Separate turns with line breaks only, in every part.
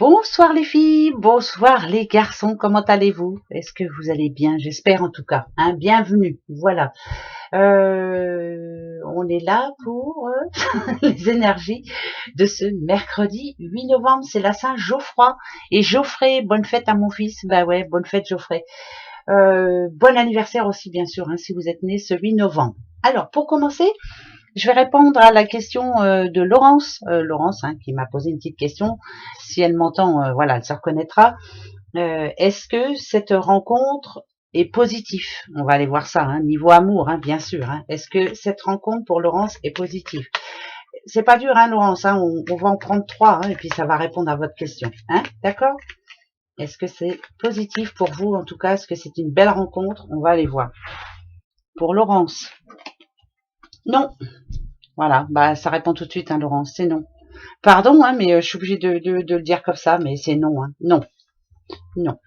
Bonsoir les filles, bonsoir les garçons, comment allez-vous? Est-ce que vous allez bien? J'espère en tout cas. Hein, bienvenue, voilà. On est là pour les énergies de ce mercredi 8 novembre, c'est la Saint-Geoffroy. Et Geoffrey, bonne fête à mon fils. Bah ouais, bonne fête Geoffrey. Bon anniversaire aussi bien sûr, hein, si vous êtes né ce 8 novembre. Alors, pour commencer, je vais répondre à la question de Laurence. Laurence, hein, qui m'a posé une petite question. Si elle m'entend, voilà, elle se reconnaîtra. Est-ce que cette rencontre est positive? On va aller voir ça, hein, niveau amour, hein, bien sûr. Hein. Est-ce que cette rencontre pour Laurence est positive? C'est pas dur, hein, Laurence. Hein, on va en prendre trois, hein, et puis ça va répondre à votre question. Hein, d'accord? Est-ce que c'est positif pour vous? En tout cas, est-ce que c'est une belle rencontre? On va aller voir. Pour Laurence, non. Voilà, bah ça répond tout de suite, hein, Laurence, c'est non. Pardon, hein, mais je suis obligée de le dire comme ça, mais c'est non, hein. Non, non.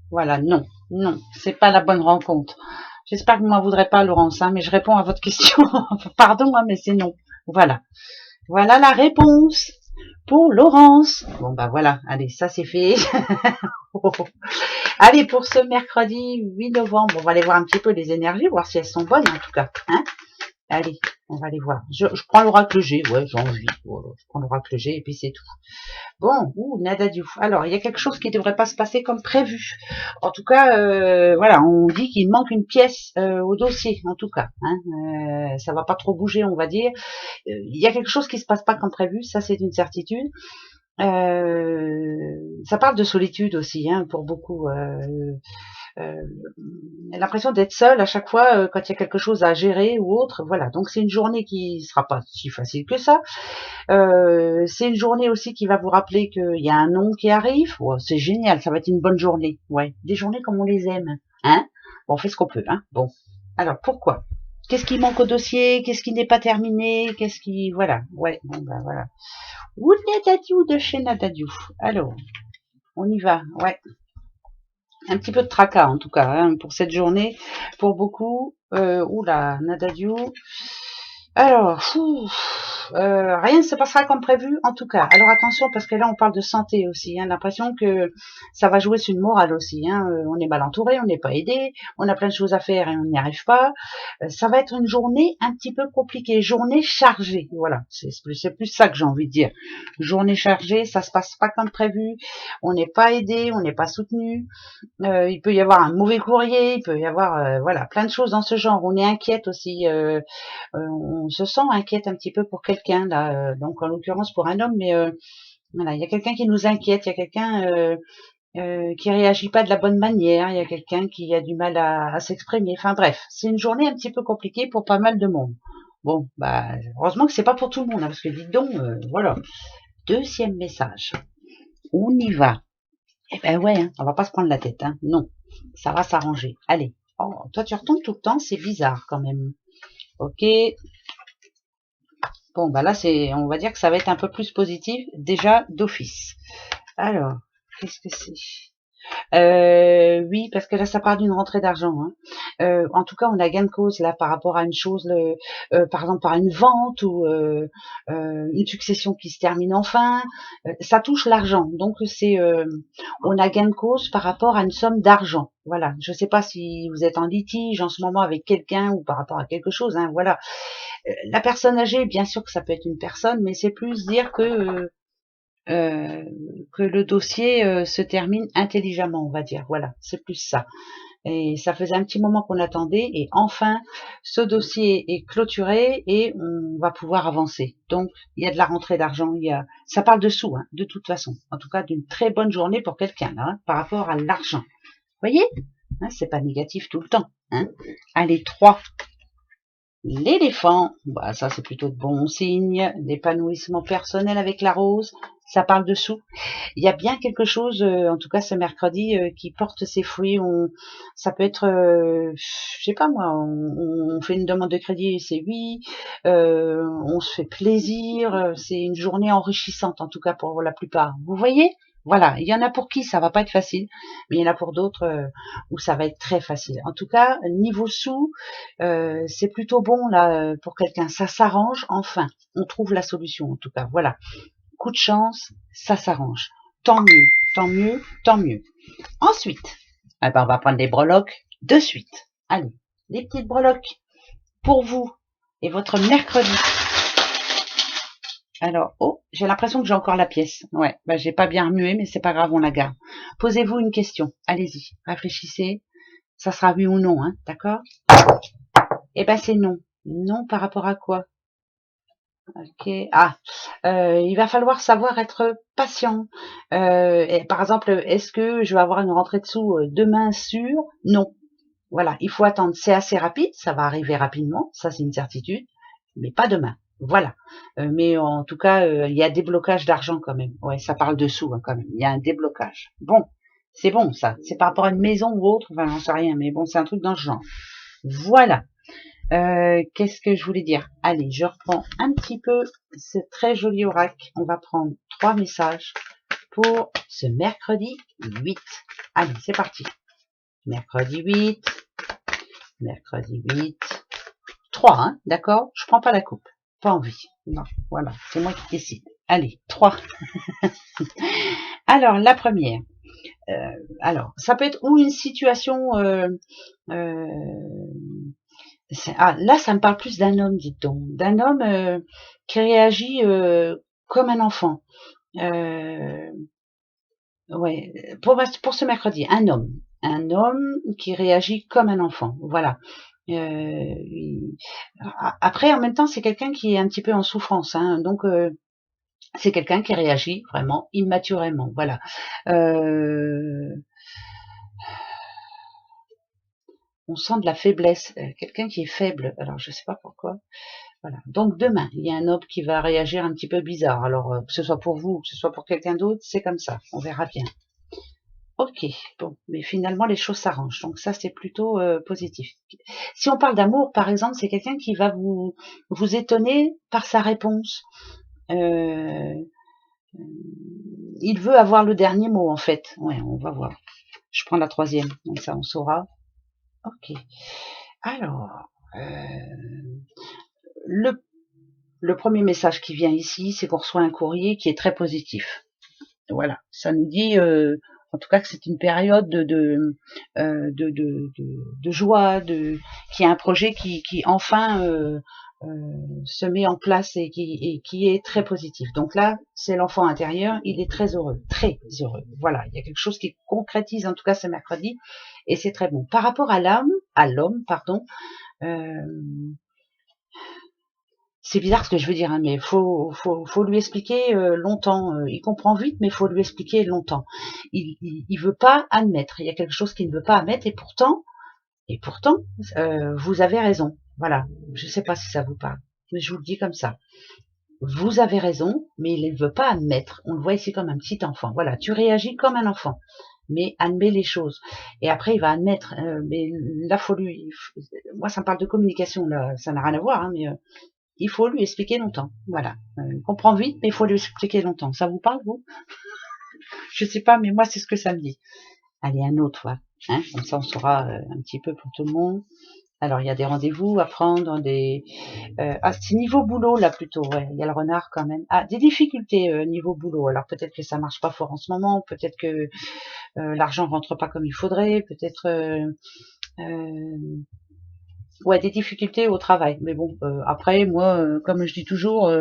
Voilà, non, non, c'est pas la bonne rencontre. J'espère que vous m'en voudrez pas, Laurence, hein, mais je réponds à votre question. Pardon, hein, mais c'est non. Voilà. Voilà la réponse pour Laurence. Bon, bah voilà, allez, ça c'est fait. Allez, pour ce mercredi 8 novembre, on va aller voir un petit peu les énergies, voir si elles sont bonnes en tout cas. Hein. Allez, on va les voir. Je prends l'oracle G, ouais, j'ai envie. Voilà, je prends l'oracle G et puis c'est tout. Bon, nada du. Alors, il y a quelque chose qui ne devrait pas se passer comme prévu. En tout cas, voilà, on dit qu'il manque une pièce au dossier, en tout cas. Hein, ça va pas trop bouger, on va dire. Il y a quelque chose qui se passe pas comme prévu, ça c'est une certitude. Ça parle de solitude aussi, hein, pour beaucoup. L'impression d'être seul à chaque fois quand il y a quelque chose à gérer ou autre. Voilà, donc c'est une journée qui sera pas si facile que ça. C'est une journée aussi qui va vous rappeler qu'il y a un non qui arrive. Oh, c'est génial, ça va être une bonne journée. Ouais, des journées comme on les aime. Hein, bon, on fait ce qu'on peut. Hein. Bon, alors pourquoi? Qu'est-ce qui manque au dossier? Qu'est-ce qui n'est pas terminé? Qu'est-ce qui... Voilà, ouais, bon ben voilà. Ounadadiou de chez Nadadiou. Alors, on y va, ouais. Un petit peu de tracas en tout cas, hein, pour cette journée, pour beaucoup. Oula, Nadadiou. Alors, rien ne se passera comme prévu en tout cas. Alors attention parce que là on parle de santé aussi. Hein, l'impression que ça va jouer sur une morale aussi. Hein, on est mal entouré, on n'est pas aidé, on a plein de choses à faire et on n'y arrive pas. Ça va être une journée un petit peu compliquée, journée chargée. Voilà, c'est plus ça que j'ai envie de dire. Journée chargée, ça se passe pas comme prévu. On n'est pas aidé, on n'est pas soutenu. Il peut y avoir un mauvais courrier, il peut y avoir voilà plein de choses dans ce genre. On est inquiète aussi. On se sent inquiète un petit peu pour quelqu'un là, donc en l'occurrence pour un homme, mais voilà, il y a quelqu'un qui nous inquiète, il y a quelqu'un qui réagit pas de la bonne manière, il y a quelqu'un qui a du mal à s'exprimer. Enfin bref, c'est une journée un petit peu compliquée pour pas mal de monde. Bon, bah heureusement que c'est pas pour tout le monde, hein, parce que dites donc, voilà. Deuxième message, on y va. Eh ben ouais, hein, on va pas se prendre la tête, hein. Non, ça va s'arranger. Allez. Oh, toi tu retombes tout le temps, c'est bizarre quand même. Ok. Bon, bah là, on va dire que ça va être un peu plus positif, déjà d'office. Alors, qu'est-ce que c'est? Oui, parce que là, ça part d'une rentrée d'argent. Hein. En tout cas, on a gain de cause là par rapport à une chose, par exemple par une vente ou une succession qui se termine enfin. Ça touche l'argent, donc on a gain de cause par rapport à une somme d'argent. Voilà. Je ne sais pas si vous êtes en litige en ce moment avec quelqu'un ou par rapport à quelque chose. Hein, voilà. La personne âgée, bien sûr que ça peut être une personne, mais c'est plus dire que le dossier se termine intelligemment, on va dire. Voilà, c'est plus ça. Et ça faisait un petit moment qu'on attendait, et enfin, ce dossier est clôturé et on va pouvoir avancer. Donc, il y a de la rentrée d'argent, ça parle de sous, hein, de toute façon. En tout cas, d'une très bonne journée pour quelqu'un, hein, par rapport à l'argent. Vous voyez, hein, c'est pas négatif tout le temps. Hein. Allez, 3. L'éléphant, bah ça c'est plutôt de bons signes. L'épanouissement personnel avec la rose, ça parle de sous. Il y a bien quelque chose, en tout cas ce mercredi, qui porte ses fruits. Ça peut être, je sais pas moi, on fait une demande de crédit, c'est oui. On se fait plaisir. C'est une journée enrichissante en tout cas pour la plupart. Vous voyez? Voilà, il y en a pour qui ça va pas être facile, mais il y en a pour d'autres où ça va être très facile. En tout cas, niveau sous, c'est plutôt bon là pour quelqu'un. Ça s'arrange enfin. On trouve la solution en tout cas. Voilà. Coup de chance, ça s'arrange. tant mieux, tant mieux, tant mieux. Ensuite, eh ben, on va prendre les breloques de suite. Allez, les petites breloques pour vous et votre mercredi. Alors, oh, j'ai l'impression que j'ai encore la pièce. Ouais, bah, j'ai pas bien remué, mais c'est pas grave, on la garde. Posez-vous une question. Allez-y, réfléchissez. Ça sera oui ou non, hein, d'accord? Eh ben, c'est non. Non par rapport à quoi? Ok. Ah, il va falloir savoir être patient. Et par exemple, est-ce que je vais avoir une rentrée de sous demain sûr? Non. Voilà, il faut attendre. C'est assez rapide, ça va arriver rapidement, ça c'est une certitude, mais pas demain. Voilà. Mais en tout cas, il y a des blocages d'argent quand même. Ouais, ça parle de sous hein, quand même. Il y a un déblocage. Bon, c'est bon ça. C'est par rapport à une maison ou autre, enfin j'en sais rien, mais bon, c'est un truc dans ce genre. Voilà. Qu'est-ce que je voulais dire? Allez, je reprends un petit peu ce très joli oracle. On va prendre 3 messages pour ce mercredi 8. Allez, c'est parti. Mercredi 8. Mercredi 8. 3, hein, d'accord? Je prends pas la coupe. Pas envie. Non, voilà, c'est moi qui décide. Allez, 3. Alors, la première. Alors, ça peut être ou une situation... euh, là, ça me parle plus d'un homme, dites donc. D'un homme qui réagit comme un enfant. Ouais, pour ce mercredi, un homme. Un homme qui réagit comme un enfant. Voilà. Après, en même temps, c'est quelqu'un qui est un petit peu en souffrance. Hein, donc, c'est quelqu'un qui réagit vraiment immaturément. Voilà. On sent de la faiblesse. Quelqu'un qui est faible. Alors, je sais pas pourquoi. Voilà. Donc demain, il y a un homme qui va réagir un petit peu bizarre. Alors que ce soit pour vous, que ce soit pour quelqu'un d'autre, c'est comme ça. On verra bien. Ok, bon, mais finalement les choses s'arrangent. Donc ça c'est plutôt positif. Si on parle d'amour, par exemple, c'est quelqu'un qui va vous étonner par sa réponse. Euh, il veut avoir le dernier mot en fait. Ouais, on va voir. Je prends la troisième, donc ça on saura. Ok. Alors, le Le premier message qui vient ici, c'est qu'on reçoit un courrier qui est très positif. Voilà, ça nous dit, en tout cas, que c'est une période de joie, qu'il y a un projet qui enfin se met en place et qui est très positif. Donc là, c'est l'enfant intérieur, il est très heureux, très heureux. Voilà, il y a quelque chose qui concrétise, en tout cas, ce mercredi, et c'est très bon. Par rapport à l'homme, pardon. Euh, c'est bizarre ce que je veux dire, hein, mais faut lui expliquer longtemps. Il comprend vite, mais faut lui expliquer longtemps. Il veut pas admettre. Il y a quelque chose qu'il ne veut pas admettre, et pourtant, vous avez raison. Voilà. Je sais pas si ça vous parle, mais je vous le dis comme ça. Vous avez raison, mais il ne veut pas admettre. On le voit ici comme un petit enfant. Voilà, tu réagis comme un enfant, mais admets les choses. Et après, il va admettre. Mais là, faut lui. Moi, ça me parle de communication. Là, ça n'a rien à voir, hein, mais il faut lui expliquer longtemps. Voilà. Il comprend vite, mais il faut lui expliquer longtemps. Ça vous parle, vous? Je sais pas, mais moi, c'est ce que ça me dit. Allez, un autre, voilà. Hein, comme ça, on saura un petit peu pour tout le monde. Alors, il y a des rendez-vous à prendre, c'est niveau boulot, là, plutôt, ouais. Il y a le renard, quand même. Ah, des difficultés niveau boulot. Alors, peut-être que ça marche pas fort en ce moment, peut-être que l'argent rentre pas comme il faudrait, peut-être... ouais, des difficultés au travail. Mais bon, après, moi, comme je dis toujours,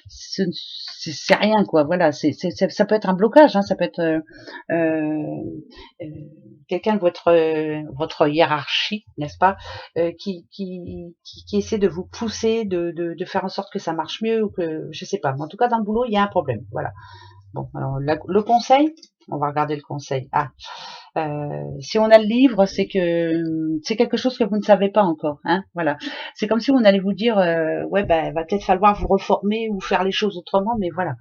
c'est rien, quoi. Voilà, ça peut être un blocage, hein, ça peut être euh, quelqu'un de votre hiérarchie, n'est-ce pas, qui essaie de vous pousser, de faire en sorte que ça marche mieux, ou que, je sais pas. Mais en tout cas, dans le boulot, il y a un problème. Voilà. Bon, alors le conseil, on va regarder le conseil. Ah, si on a le livre, c'est que c'est quelque chose que vous ne savez pas encore, hein. Voilà. C'est comme si on allait vous dire, ouais, ben, va peut-être falloir vous reformer ou faire les choses autrement, mais voilà.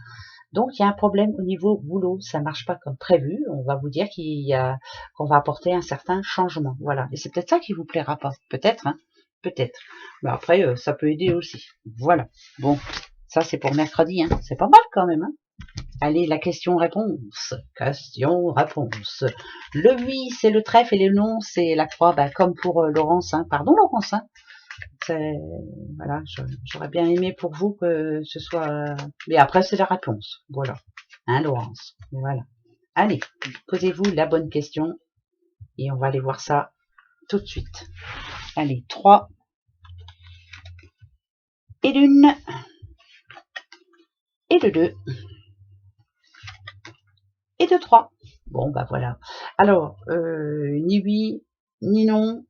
Donc il y a un problème au niveau boulot, ça marche pas comme prévu. On va vous dire qu'on va apporter un certain changement, voilà. Et c'est peut-être ça qui vous plaira pas, peut-être, hein, peut-être. Mais après, ça peut aider aussi. Voilà. Bon, ça c'est pour mercredi, hein. C'est pas mal quand même, hein. Allez, la question-réponse. Question-réponse. Le oui, c'est le trèfle et le non, c'est la croix, bah, comme pour Laurence. Hein. Pardon, Laurence. Hein. Voilà, j'aurais bien aimé pour vous que ce soit... Mais après, c'est la réponse. Voilà. Hein, Laurence. Voilà. Allez, posez-vous la bonne question et on va aller voir ça tout de suite. Allez, 3 et l'1 et le 2 et le 3. Bon, bah voilà. Alors, ni oui, ni non.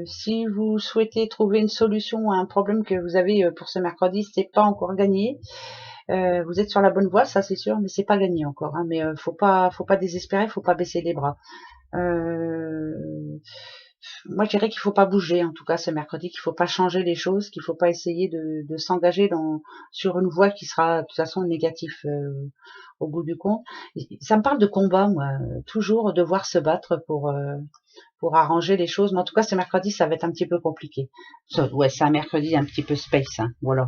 Si vous souhaitez trouver une solution à un problème que vous avez pour ce mercredi, c'est pas encore gagné. Vous êtes sur la bonne voie, ça c'est sûr, mais c'est pas gagné encore. Hein, mais faut pas désespérer, faut pas baisser les bras. Moi, je dirais qu'il faut pas bouger, en tout cas, ce mercredi, qu'il faut pas changer les choses, qu'il faut pas essayer de s'engager sur une voie qui sera de toute façon négative au bout du compte. Ça me parle de combat, moi, toujours devoir se battre pour arranger les choses. Mais en tout cas, ce mercredi, ça va être un petit peu compliqué. Ouais, c'est un mercredi un petit peu space, hein. Voilà.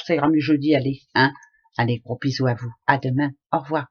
Ça ira mieux jeudi, allez, hein. Allez, gros bisous à vous. À demain. Au revoir.